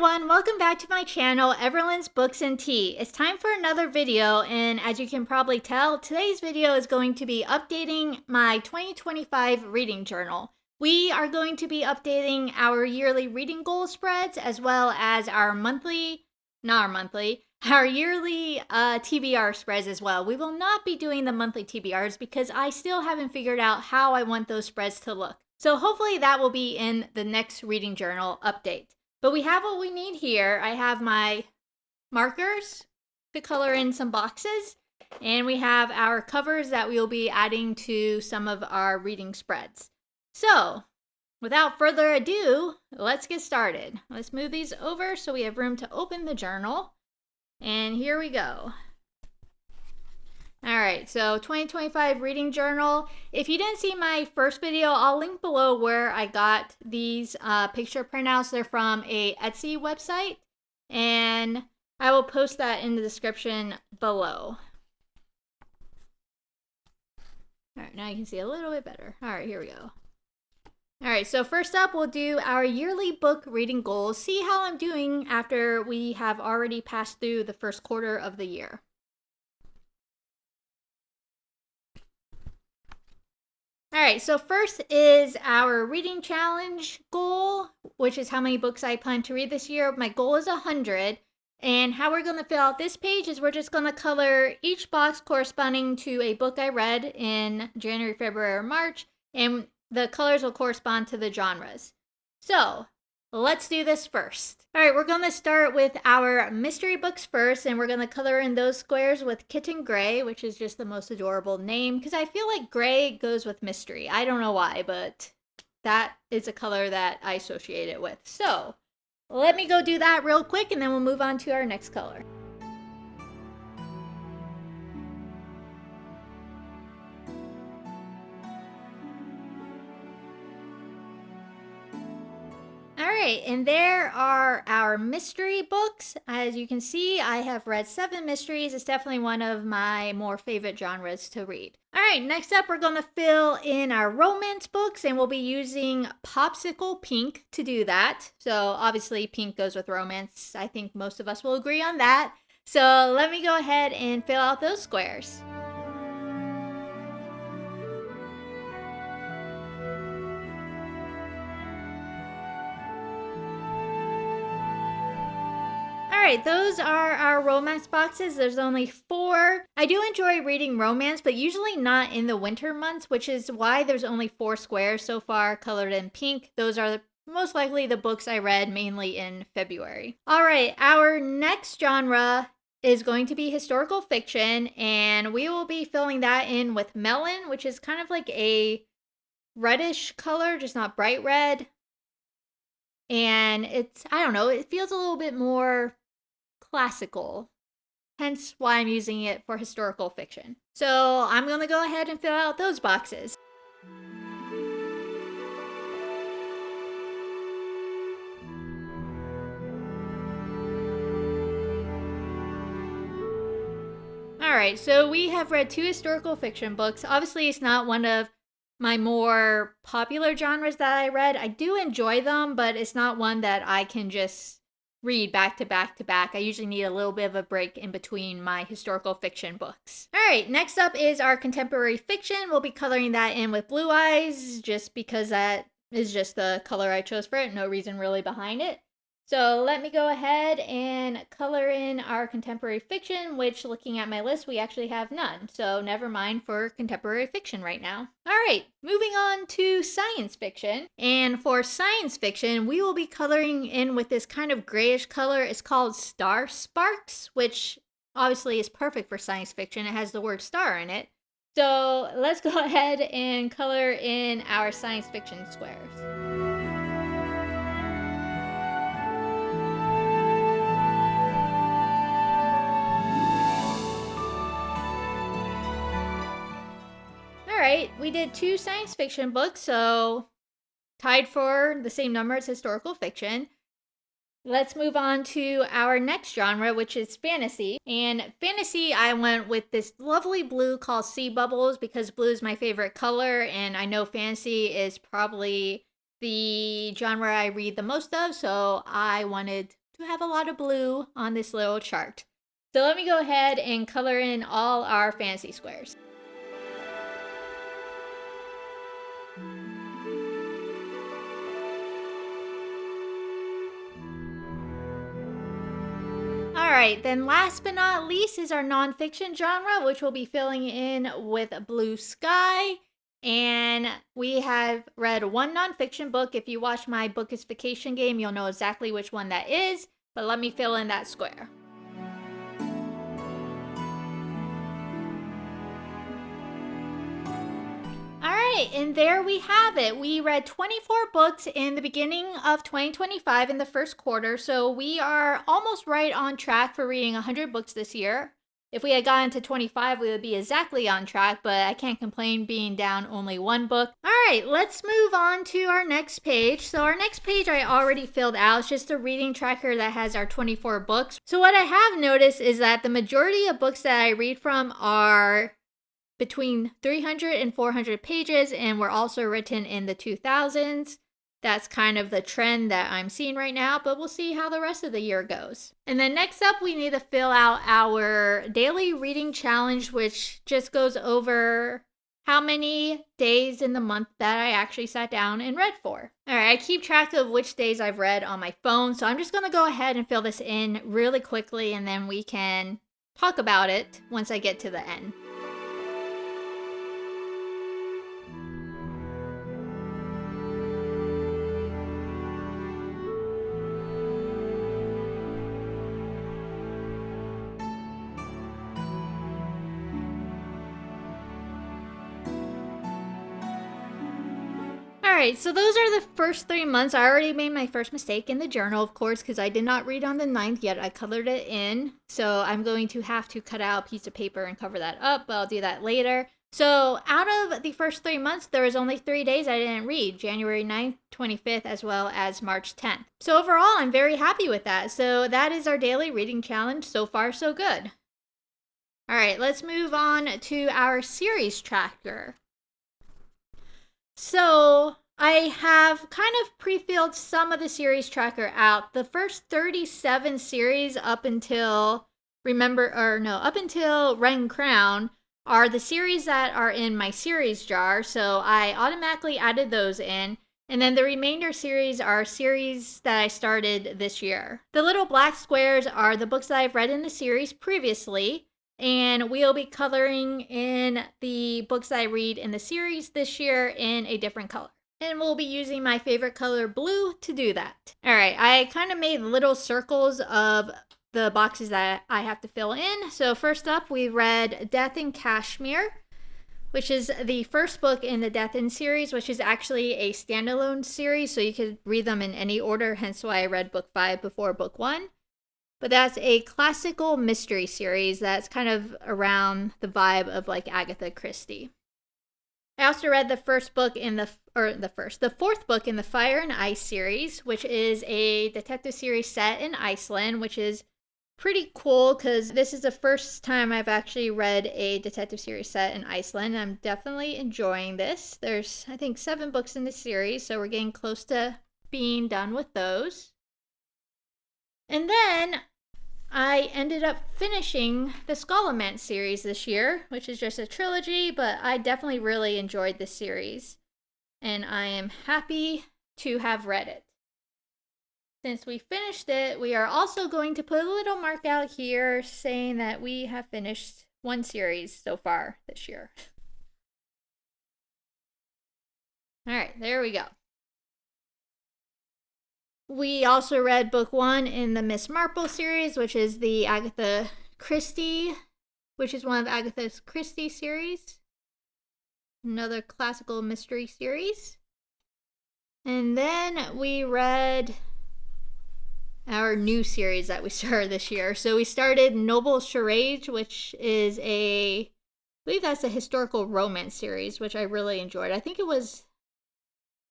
everyone, welcome back to my channel, Everlynn's Books and Tea. It's time for another video, and as you can probably tell, today's video is going to be updating my 2025 reading journal. We are going to be updating our yearly reading goal spreads as well as our yearly TBR spreads as well. We will not be doing the monthly TBRs because I still haven't figured out how I want those spreads to look. So hopefully that will be in the next reading journal update. But we have what we need here. I have my markers to color in some boxes, and we have our covers that we will be adding to some of our reading spreads. So, without further ado, let's get started. Let's move these over so we have room to open the journal. And here we go. Alright, so 2025 reading journal. If you didn't see my first video, I'll link below where I got these picture printouts. They're from a Etsy website, and I will post that in the description below. Alright, now you can see a little bit better. Alright, here we go. Alright, so first up, we'll do our yearly book reading goals. See how I'm doing after we have already passed through the first quarter of the year. Alright, so first is our reading challenge goal, which is how many books I plan to read this year. My goal is 100, and how we're going to fill out this page is we're just going to color each box corresponding to a book I read in January, February, or March, and the colors will correspond to the genres. So, let's do this first. Alright, we're going to start with our mystery books first, and we're going to color in those squares with Kitten Gray, which is just the most adorable name, because I feel like gray goes with mystery. I don't know why, but that is a color that I associate it with. So, let me go do that real quick, and then we'll move on to our next color. Alright, and there are our mystery books. As you can see, I have read 7 mysteries. It's definitely one of my more favorite genres to read. Alright, next up we're going to fill in our romance books, and we'll be using Popsicle Pink to do that. So obviously pink goes with romance. I think most of us will agree on that. So let me go ahead and fill out those squares. Alright, those are our romance boxes. There's only 4. I do enjoy reading romance, but usually not in the winter months, which is why there's only 4 squares so far colored in pink. Those are most likely the books I read mainly in February. Alright, our next genre is going to be historical fiction, and we will be filling that in with melon, which is kind of like a reddish color, just not bright red. And it's, I don't know, it feels a little bit more classical, hence why I'm using it for historical fiction. So I'm going to go ahead and fill out those boxes. Alright, so we have read 2 historical fiction books. Obviously, it's not one of my more popular genres that I read. I do enjoy them, but it's not one that I can just read back to back to back. I usually need a little bit of a break in between my historical fiction books. Alright, next up is our contemporary fiction. We'll be coloring that in with Blue Eyes, just because that is just the color I chose for it. No reason really behind it. So let me go ahead and color in our contemporary fiction, which, looking at my list, we actually have none. So never mind for contemporary fiction right now. Alright, moving on to science fiction. And for science fiction, we will be coloring in with this kind of grayish color. It's called Star Sparks, which obviously is perfect for science fiction. It has the word star in it. So let's go ahead and color in our science fiction squares. Alright, we did 2 science fiction books, so tied for the same number as historical fiction. Let's move on to our next genre, which is fantasy. And fantasy, I went with this lovely blue called Sea Bubbles because blue is my favorite color, and I know fantasy is probably the genre I read the most of, so I wanted to have a lot of blue on this little chart. So let me go ahead and color in all our fantasy squares. Alright, then last but not least is our nonfiction genre, which we'll be filling in with Blue Sky. And we have read one nonfiction book. If you watch my Bookish vacation game, you'll know exactly which one that is. But let me fill in that square. Alright, and there we have it. We read 24 books in the beginning of 2025 in the first quarter, so we are almost right on track for reading 100 books this year. If we had gotten to 25, we would be exactly on track, but I can't complain being down only one book. Alright, let's move on to our next page. So our next page I already filled out. It's just a reading tracker that has our 24 books. So what I have noticed is that the majority of books that I read from are between 300 and 400 pages, and were also written in the 2000s. That's kind of the trend that I'm seeing right now, but we'll see how the rest of the year goes. And then next up, we need to fill out our daily reading challenge, which just goes over how many days in the month that I actually sat down and read for. All right, I keep track of which days I've read on my phone, so I'm just going to go ahead and fill this in really quickly, and then we can talk about it once I get to the end. Alright, so those are the first 3 months. I already made my first mistake in the journal, of course, because I did not read on the 9th yet. I colored it in, so I'm going to have to cut out a piece of paper and cover that up, but I'll do that later. So out of the first 3 months, there was only 3 days I didn't read, January 9th, 25th, as well as March 10th. So overall, I'm very happy with that. So that is our daily reading challenge. So far, so good. Alright, let's move on to our series tracker. So I have kind of pre-filled some of the series tracker out. The first 37 series up until Ren Crown are the series that are in my series jar. So I automatically added those in. And then the remainder series are series that I started this year. The little black squares are the books that I've read in the series previously. And we'll be coloring in the books that I read in the series this year in a different color. And we'll be using my favorite color, blue, to do that. Alright, I kind of made little circles of the boxes that I have to fill in. So first up, we read Death in Kashmir, which is the first book in the Death in series, which is actually a standalone series, so you could read them in any order, hence why I read book 5 before book 1. But that's a classical mystery series that's kind of around the vibe of like Agatha Christie. I also read the fourth book in the Fire and Ice series, which is a detective series set in Iceland, which is pretty cool because this is the first time I've actually read a detective series set in Iceland. I'm definitely enjoying this. There's, I think, 7 books in the series, so we're getting close to being done with those. And then I ended up finishing the Scholomance series this year, which is just a trilogy, but I definitely really enjoyed this series, and I am happy to have read it. Since we finished it, we are also going to put a little mark out here saying that we have finished one series so far this year. Alright, there we go. We also read book 1 in the Miss Marple series, which is the Agatha Christie, which is one of Agatha Christie's series. Another classical mystery series. And then we read our new series that we started this year. So we started Noble Charade, which is I believe that's a historical romance series, which I really enjoyed. I think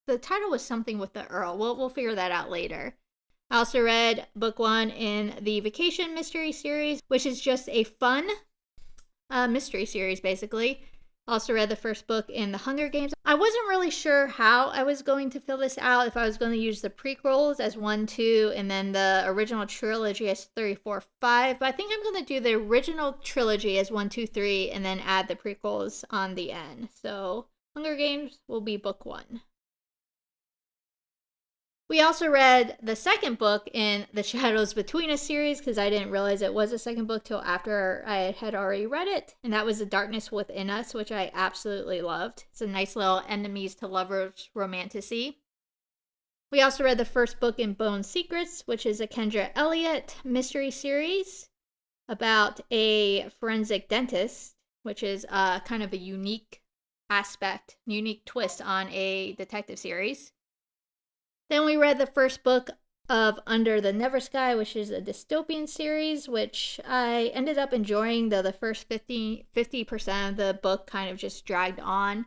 the title was something with the Earl. We'll figure that out later. I also read book 1 in the Vacation Mystery series, which is just a fun mystery series, basically. Also read the first book in the Hunger Games. I wasn't really sure how I was going to fill this out, if I was going to use the prequels as 1, 2, and then the original trilogy as 3, 4, 5. But I think I'm going to do the original trilogy as 1, 2, 3, and then add the prequels on the end. So Hunger Games will be book 1. We also read the second book in the Shadows Between Us series, because I didn't realize it was a second book till after I had already read it, and that was The Darkness Within Us, which I absolutely loved. It's a nice little enemies to lovers romantasy. We also read the first book in Bone Secrets, which is a Kendra Elliott mystery series about a forensic dentist, which is kind of a unique twist on a detective series. Then we read the first book of Under the Never Sky, which is a dystopian series, which I ended up enjoying, though the first 50% of the book kind of just dragged on.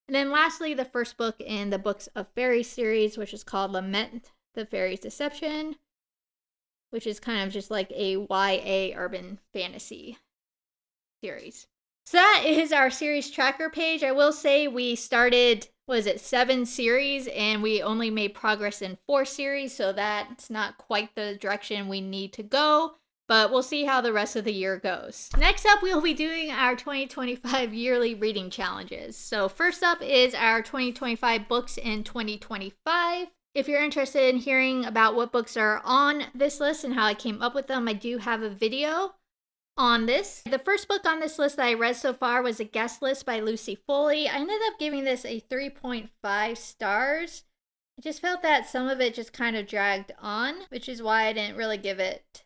And then lastly, the first book in the Books of Fairies series, which is called Lament, the Fairies' Deception, which is kind of just like a YA urban fantasy series. So that is our series tracker page. I will say we started, 7 series, and we only made progress in 4 series, so that's not quite the direction we need to go, but we'll see how the rest of the year goes. Next up, we'll be doing our 2025 yearly reading challenges. So first up is our 2025 books in 2025. If you're interested in hearing about what books are on this list and how I came up with them, I do have a video on this. The first book on this list that I read so far was A Guest List by Lucy Foley. I ended up giving this a 3.5 stars. I just felt that some of it just kind of dragged on, which is why I didn't really give it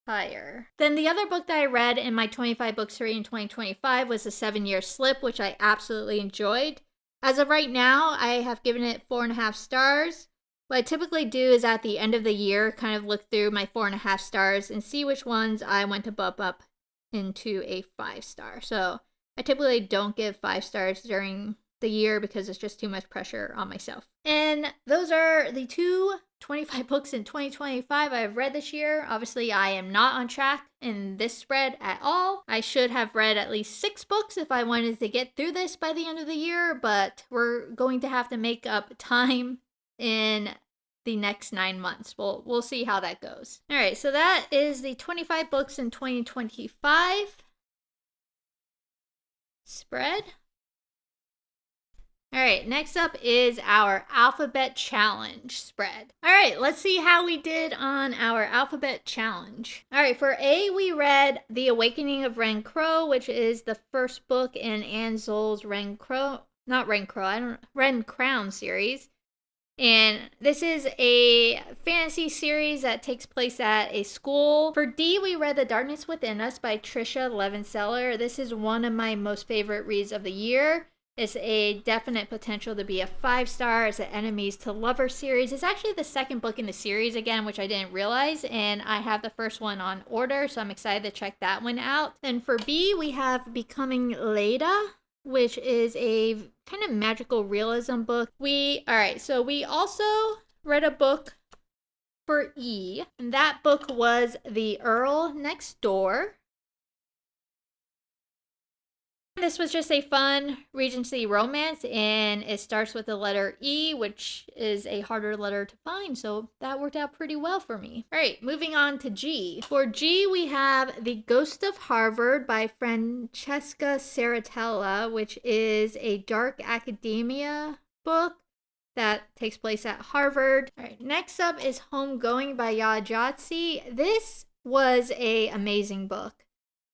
higher. Then the other book that I read in my 25 books to read in 2025 was A 7-Year Slip, which I absolutely enjoyed. As of right now, I have given it 4.5 stars. What I typically do is at the end of the year, kind of look through my 4.5 stars and see which ones I want to bump up into a 5-star. So I typically don't give 5 stars during the year because it's just too much pressure on myself. And those are the 25 books in 2025 I've read this year. Obviously, I am not on track in this spread at all. I should have read at least 6 books if I wanted to get through this by the end of the year, but we're going to have to make up time in the next 9 months. We'll see how that goes. All right, so that is the 25 books in 2025 spread. All right, next up is our alphabet challenge spread. All right, let's see how we did on our alphabet challenge. All right, for A, we read The Awakening of Ren Crow, which is the first book in Anne Zoll's Ren Crown series. And this is a fantasy series that takes place at a school. For D, we read The Darkness Within Us by Trisha Levenseller. This is one of my most favorite reads of the year. It's a definite potential to be a 5-star. It's an Enemies to Lovers series. It's actually the second book in the series again, which I didn't realize. And I have the first one on order, so I'm excited to check that one out. Then for B, we have Becoming Leda, which is a kind of magical realism book. We also read a book for E, and that book was The Earl Next Door. This was just a fun Regency romance, and it starts with the letter E, which is a harder letter to find, so that worked out pretty well for me. All right, moving on to G. For G, we have The Ghost of Harvard by Francesca Saratella, which is a dark academia book that takes place at Harvard. All right, next up is Homegoing by Ya Jatsi. This was an amazing book.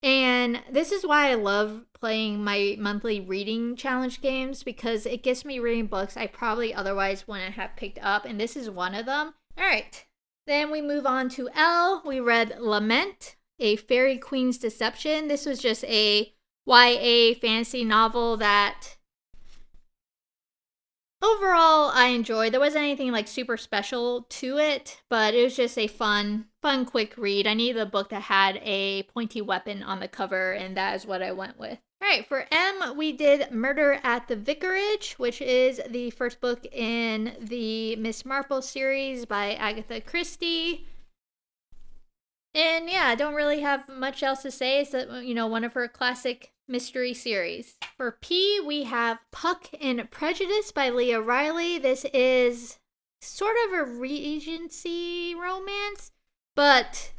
And this is why I love playing my monthly reading challenge games, because it gets me reading books I probably otherwise wouldn't have picked up, and this is one of them. All right, then we move on to L. We read Lament, A Fairy Queen's Deception. This was just a YA fantasy novel that overall I enjoyed. There wasn't anything like super special to it, but it was just a fun, quick read. I needed a book that had a pointy weapon on the cover, and that is what I went with. All right, for M, we did Murder at the Vicarage, which is the first book in the Miss Marple series by Agatha Christie. And yeah, I don't really have much else to say. It's one of her classic mystery series. For P, we have Puck and Prejudice by Leah Riley. This is sort of a Regency romance, but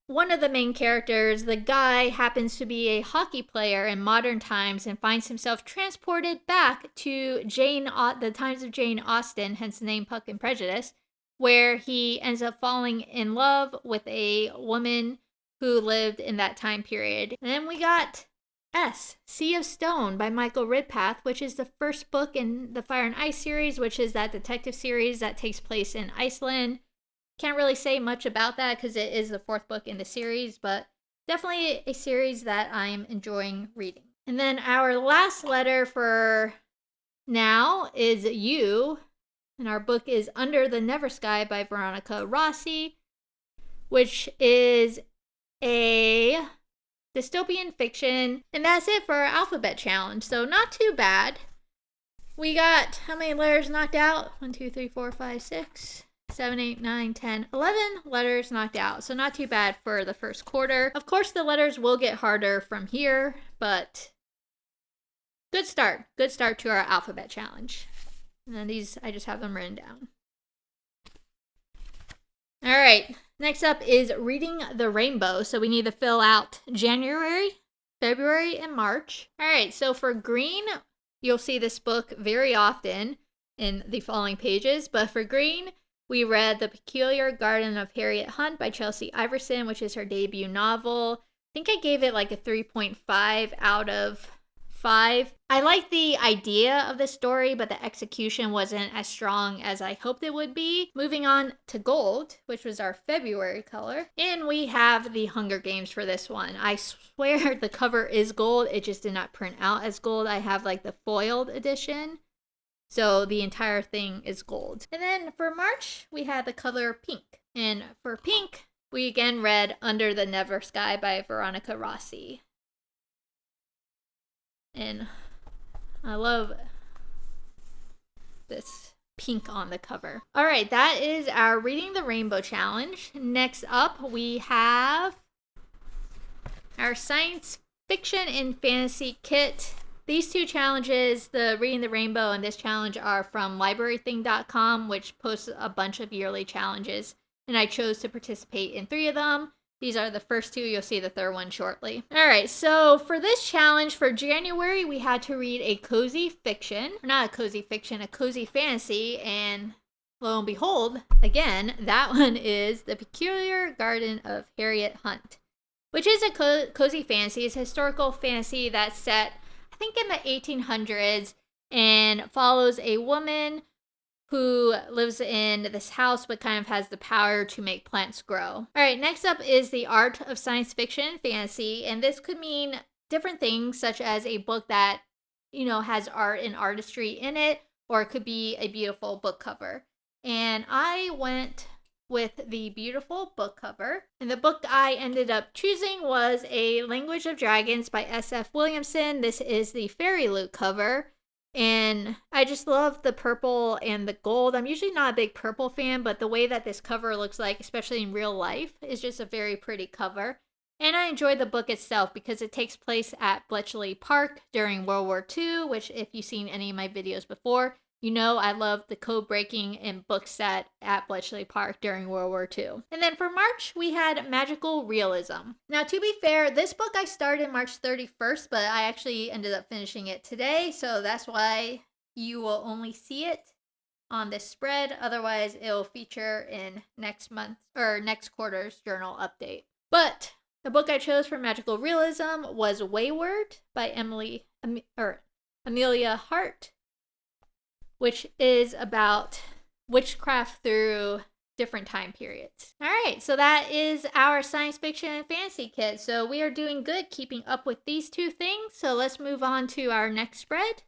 one of the main characters, the guy, happens to be a hockey player in modern times and finds himself transported back to the times of Jane Austen, hence the name Puck and Prejudice, where he ends up falling in love with a woman who lived in that time period. And then we got S, Sea of Stone by Michael Ridpath, which is the first book in the Fire and Ice series, which is that detective series that takes place in Iceland. Can't really say much about that because it is the fourth book in the series, but definitely a series that I'm enjoying reading. And then our last letter for now is U, and our book is Under the Never Sky by Veronica Rossi, which is a dystopian fiction. And that's it for our alphabet challenge. So not too bad. We got how many letters knocked out? 1, 2, 3, 4, 5, 6, 7, 8, 9, 10, 11 letters knocked out. So not too bad for the first quarter. Of course, the letters will get harder from here, but good start. Good start to our alphabet challenge. And then these, I just have them written down. All right. Next up is Reading the Rainbow. So we need to fill out January, February, and March. All right. So for green, you'll see this book very often in the following pages. But for green, we read The Peculiar Garden of Harriet Hunt by Chelsea Iverson, which is her debut novel. I think I gave it like a 3.5 out of 5. I like the idea of the story, but the execution wasn't as strong as I hoped it would be. Moving on to gold, which was our February color. And we have the Hunger Games for this one. I swear the cover is gold. It just did not print out as gold. I have like the foiled edition. So the entire thing is gold. And then for March, we had the color pink. And for pink, we again read Under the Never Sky by Veronica Rossi. And I love this pink on the cover. All right, that is our Reading the Rainbow challenge. Next up, we have our science fiction and fantasy kit. These two challenges, the Reading the Rainbow and this challenge, are from librarything.com, which posts a bunch of yearly challenges. And I chose to participate in 3 of them. These are the first 2. You'll see the third one shortly. All right, so for this challenge for January, we had to read a cozy fiction. Not a cozy fiction, a cozy fantasy. And lo and behold, again, that one is The Peculiar Garden of Harriet Hunt, which is a cozy fantasy. It's a historical fantasy that's set, I think, in the 1800s and follows a woman who lives in this house but kind of has the power to make plants grow. All right, next up is the art of science fiction and fantasy, and this could mean different things, such as a book that, has art and artistry in it, or it could be a beautiful book cover. And I went with the beautiful book cover, and the book I ended up choosing was A Language of Dragons by S.F. Williamson. This is the Fairy Loot cover. And I just love the purple and the gold. I'm usually not a big purple fan, but the way that this cover looks like, especially in real life, is just a very pretty cover. And I enjoy the book itself because it takes place at Bletchley Park during World War II, which if you've seen any of my videos before, I love the code breaking and book set at Bletchley Park during World War II. And then for March, we had Magical Realism. Now, to be fair, this book I started March 31st, but I actually ended up finishing it today. So that's why you will only see it on this spread. Otherwise, it'll feature in next quarter's journal update. But the book I chose for Magical Realism was Wayward by Amelia Hart, which is about witchcraft through different time periods. All right, so that is our science fiction and fantasy kit. So we are doing good keeping up with these 2 things. So let's move on to our next spread.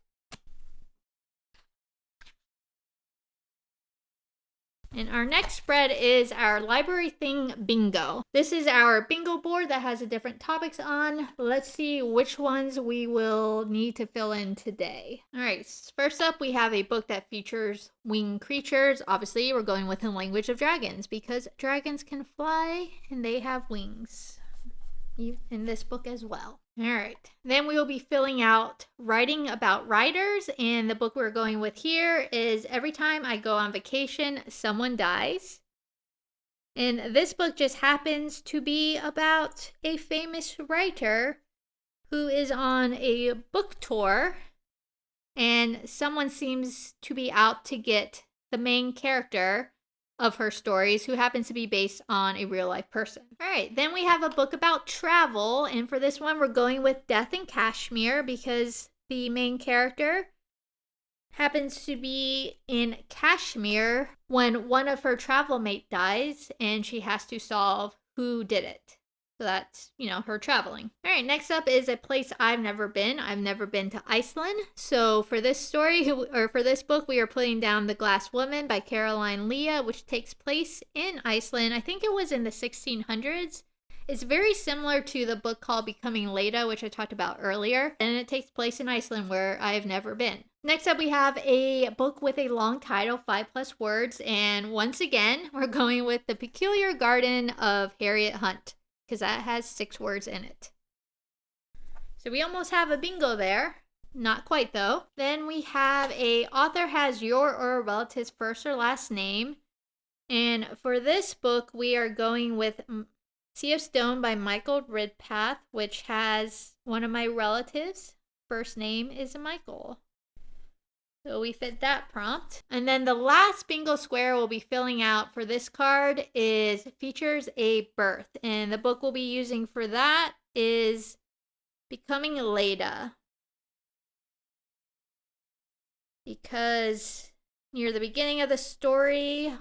And our next spread is our Library Thing Bingo. This is our bingo board that has the different topics on. Let's see which ones we will need to fill in today. All right, first up, we have a book that features winged creatures. Obviously, we're going with The Language of Dragons because dragons can fly and they have wings. in this book as well. All right. Then we will be filling out writing about writers, and the book we're going with here is Every Time I Go on Vacation, Someone Dies. And this book just happens to be about a famous writer who is on a book tour, and someone seems to be out to get the main character of her stories, who happens to be based on a real life person. All right, then we have a book about travel, and for this one we're going with Death in Kashmir because the main character happens to be in Kashmir when one of her travel mate dies, and she has to solve who did it. So that's, her traveling. All right, next up is a place I've never been. I've never been to Iceland. So for this story, or for this book, we are putting down The Glass Woman by Caroline Leah, which takes place in Iceland. I think it was in the 1600s. It's very similar to the book called Becoming Leda, which I talked about earlier. And it takes place in Iceland, where I have never been. Next up, we have a book with a long title, 5+ words. And once again, we're going with The Peculiar Garden of Harriet Hunt, because that has 6 words in it. So we almost have a bingo there. Not quite, though. Then we have a author has your or a relative's first or last name. And for this book, we are going with Sea of Stone by Michael Ridpath, which has one of my relatives' first name is Michael. So we fit that prompt. And then the last bingo square we'll be filling out for this card features a birth. And the book we'll be using for that is Becoming Leda. Because near the beginning of the story,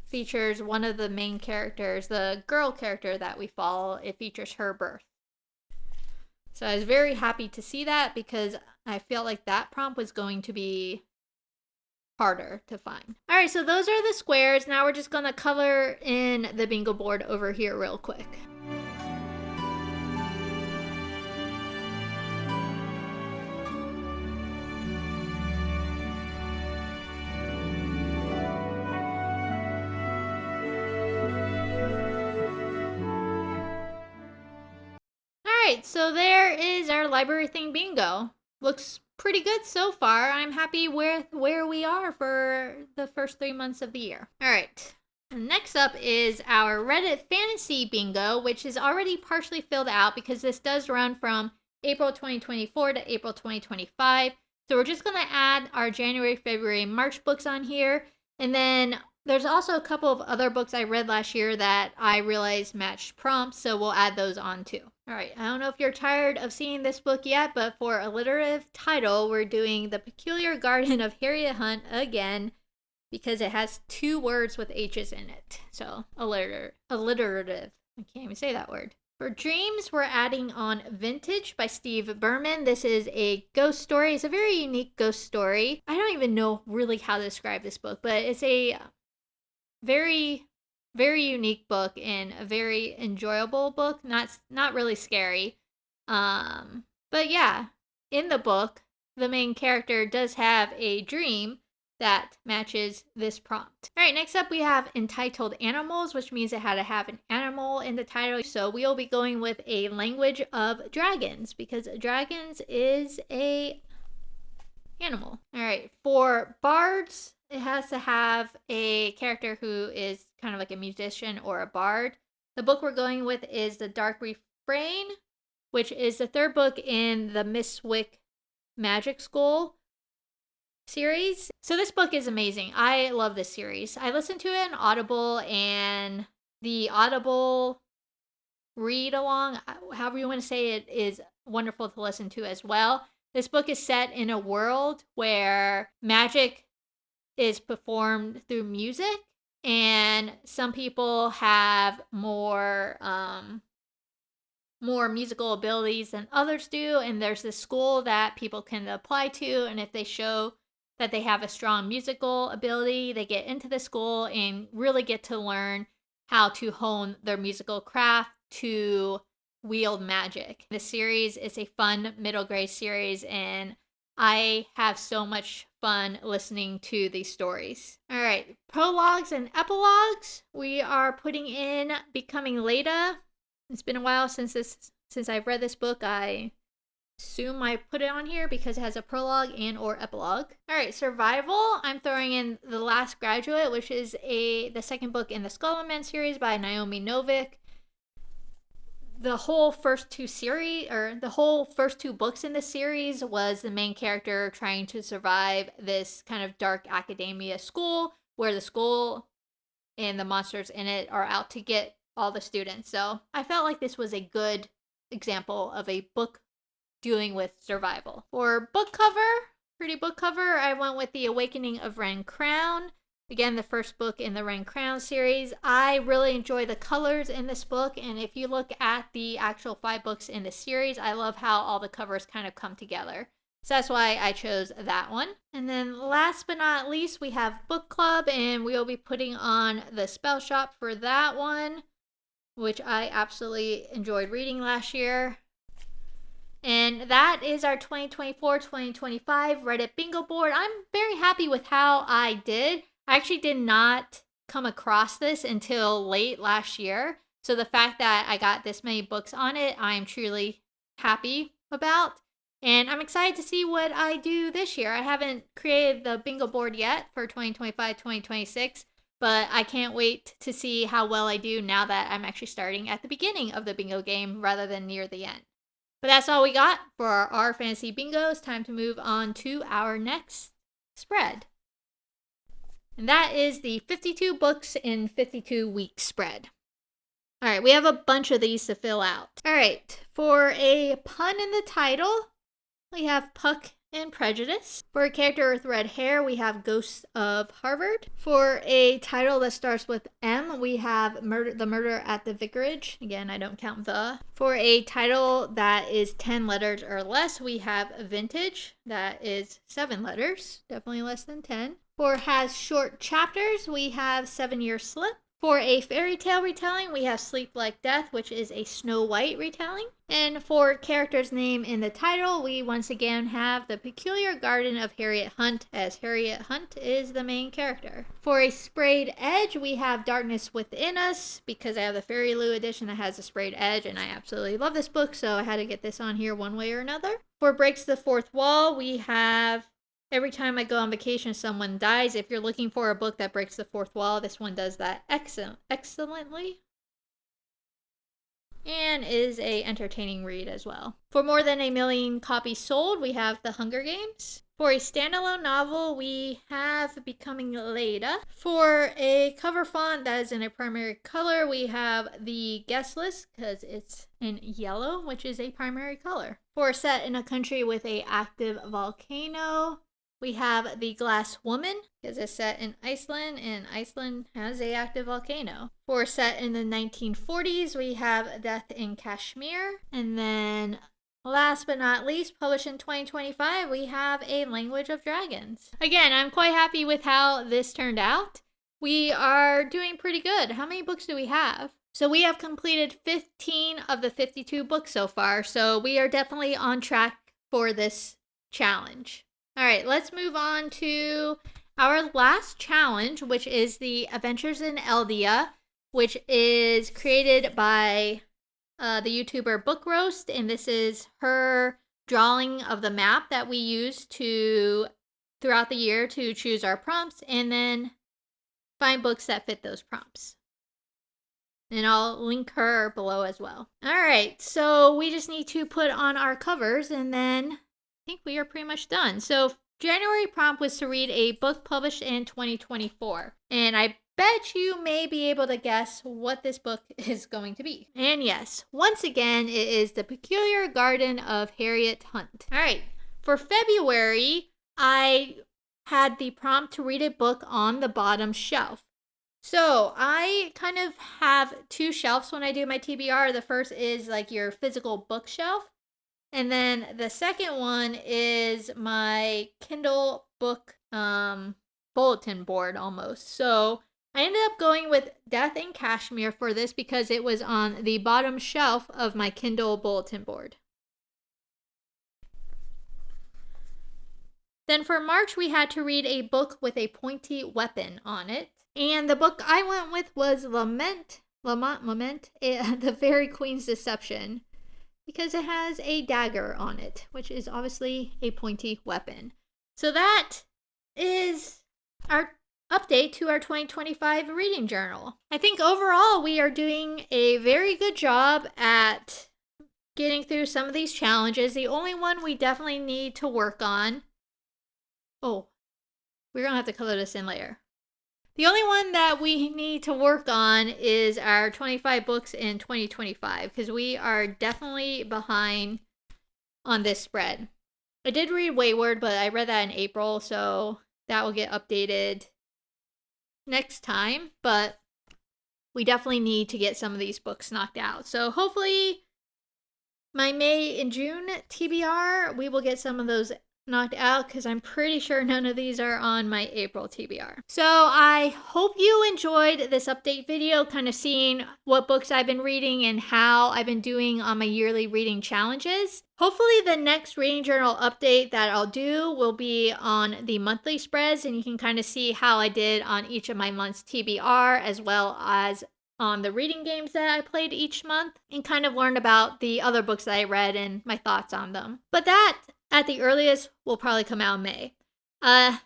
features one of the main characters, the girl character that we follow. It features her birth. So I was very happy to see that because I felt like that prompt was going to be harder to find. All right, so those are the squares. Now we're just going to color in the bingo board over here real quick. Alright, so there is our library thing bingo. Looks pretty good so far. I'm happy with where we are for the first 3 months of the year. Alright, next up is our Reddit fantasy bingo, which is already partially filled out because this does run from April 2024 to April 2025. So we're just going to add our January, February, March books on here. And then there's also a couple of other books I read last year that I realized matched prompts, so we'll add those on too. All right, I don't know if you're tired of seeing this book yet, but for alliterative title, we're doing The Peculiar Garden of Harriet Hunt again because it has 2 words with H's in it. So alliterative. I can't even say that word. For dreams, we're adding on Vintage by Steve Berman. This is a ghost story. It's a very unique ghost story. I don't even know really how to describe this book, but it's a very, very unique book and a very enjoyable book. Not really scary. But yeah, in the book, the main character does have a dream that matches this prompt. All right, next up we have entitled Animals, which means it had to have an animal in the title. So we'll be going with a language of dragons because dragons is a animal. All right, for bards, it has to have a character who is kind of like a musician or a bard. The book we're going with is The Dark Refrain, which is the 3rd book in the Miss Wick Magic School series. So this book is amazing. I love this series. I listened to it on Audible, and the Audible read along, however you want to say it, is wonderful to listen to as well. This book is set in a world where magic is performed through music, and some people have more musical abilities than others do, and there's this school that people can apply to, and if they show that they have a strong musical ability, they get into the school and really get to learn how to hone their musical craft to wield magic. The series is a fun middle grade series, and I have so much fun listening to these stories. All right, prologues and epilogues. We are putting in Becoming Leda It's been a while since I've read this book. I assume I put it on here because it has a prologue and or epilogue. All right, survival. I'm throwing in The Last Graduate, which is the second book in the Skull and Men series by Naomi Novik. The whole first two books in the series was the main character trying to survive this kind of dark academia school where the school and the monsters in it are out to get all the students. So I felt like this was a good example of a book dealing with survival. For pretty book cover, I went with The Awakening of Ren Crown. Again, the first book in the Ren Crown series. I really enjoy the colors in this book, and if you look at the actual 5 books in the series, I love how all the covers kind of come together. So that's why I chose that one. And then last but not least, we have Book Club, and we'll be putting on The Spell Shop for that one, which I absolutely enjoyed reading last year. And that is our 2024-2025 Reddit bingo board. I'm very happy with how I did. I actually did not come across this until late last year. So the fact that I got this many books on it, I am truly happy about. And I'm excited to see what I do this year. I haven't created the bingo board yet for 2025-2026, but I can't wait to see how well I do now that I'm actually starting at the beginning of the bingo game rather than near the end. But that's all we got for our fantasy bingos. Time to move on to our next spread. And that is the 52 books in 52 weeks spread. All right, we have a bunch of these to fill out. All right, for a pun in the title, we have Puck and Prejudice. For a character with red hair, we have Ghosts of Harvard. For a title that starts with M, we have The Murder at the Vicarage. Again, I don't count the. For a title that is 10 letters or less, we have Vintage. That is 7 letters, definitely less than 10. For has short chapters, we have 7 Year Slip. For a fairy tale retelling, we have Sleep Like Death, which is a Snow White retelling. And for character's name in the title, we once again have The Peculiar Garden of Harriet Hunt, as Harriet Hunt is the main character. For a sprayed edge, we have Darkness Within Us, because I have the Fairy Lou edition that has a sprayed edge, and I absolutely love this book, so I had to get this on here one way or another. For breaks the fourth wall, we have Every Time I Go on Vacation, Someone Dies. If you're looking for a book that breaks the fourth wall, this one does that excellently. And is a entertaining read as well. For more than 1 million copies sold, we have The Hunger Games. For a standalone novel, we have Becoming Leda. For a cover font that is in a primary color, we have The Guest List, because it's in yellow, which is a primary color. For a set in a country with an active volcano, we have The Glass Woman, because it's set in Iceland, and Iceland has an active volcano. For set in the 1940s, we have Death in Kashmir. And then, last but not least, published in 2025, we have A Language of Dragons. Again, I'm quite happy with how this turned out. We are doing pretty good. How many books do we have? So we have completed 15 of the 52 books so far, so we are definitely on track for this challenge. All right, let's move on to our last challenge, which is the Adventures in Aeldia, which is created by the YouTuber Book Roast, and this is her drawing of the map that we use throughout the year to choose our prompts, and then find books that fit those prompts. And I'll link her below as well. All right, so we just need to put on our covers, and then I think we are pretty much done. So January prompt was to read a book published in 2024. And I bet you may be able to guess what this book is going to be. And yes, once again, it is The Peculiar Garden of Harriet Hunt. All right, for February, I had the prompt to read a book on the bottom shelf. So I kind of have 2 shelves when I do my TBR. The first is like your physical bookshelf. And then the second one is my Kindle book bulletin board almost. So I ended up going with Death in Kashmir for this because it was on the bottom shelf of my Kindle bulletin board. Then for March, we had to read a book with a pointy weapon on it. And the book I went with was Lament Lament, the Fairy Queen's Deception, because it has a dagger on it, which is obviously a pointy weapon. So that is our update to our 2025 reading journal. I think overall we are doing a very good job at getting through some of these challenges. The only one we definitely need to work on. Oh, we're going to have to color this in later. The only one that we need to work on is our 25 books in 2025, because we are definitely behind on this spread. I did read Wayward, but I read that in April, so that will get updated next time. But we definitely need to get some of these books knocked out. So hopefully my May and June TBR, we will get some of those knocked out, because I'm pretty sure none of these are on my April TBR. So I hope you enjoyed this update video, kind of seeing what books I've been reading and how I've been doing on my yearly reading challenges. Hopefully the next reading journal update that I'll do will be on the monthly spreads, and you can kind of see how I did on each of my month's TBR, as well as on the reading games that I played each month, and kind of learn about the other books that I read and my thoughts on them. But that, at the earliest, will probably come out in May. The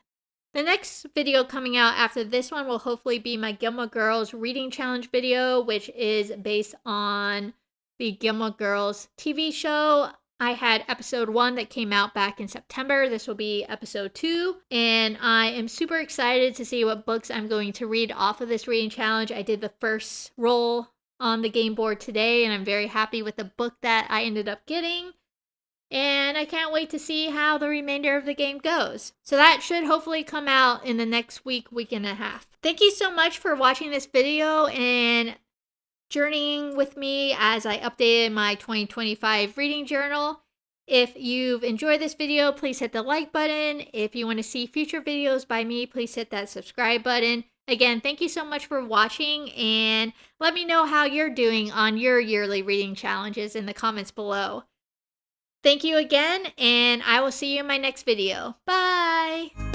next video coming out after this one will hopefully be my Gilmore Girls reading challenge video, which is based on the Gilmore Girls TV show. I had episode 1 that came out back in September. This will be episode 2. And I am super excited to see what books I'm going to read off of this reading challenge. I did the first roll on the game board today, and I'm very happy with the book that I ended up getting. And I can't wait to see how the remainder of the game goes. So that should hopefully come out in the next week and a half. Thank you so much for watching this video and journeying with me as I updated my 2025 reading journal. If you've enjoyed this video, please hit the like button. If you want to see future videos by me, please hit that subscribe button. Again, thank you so much for watching, and let me know how you're doing on your yearly reading challenges in the comments below. Thank you again, and I will see you in my next video. Bye!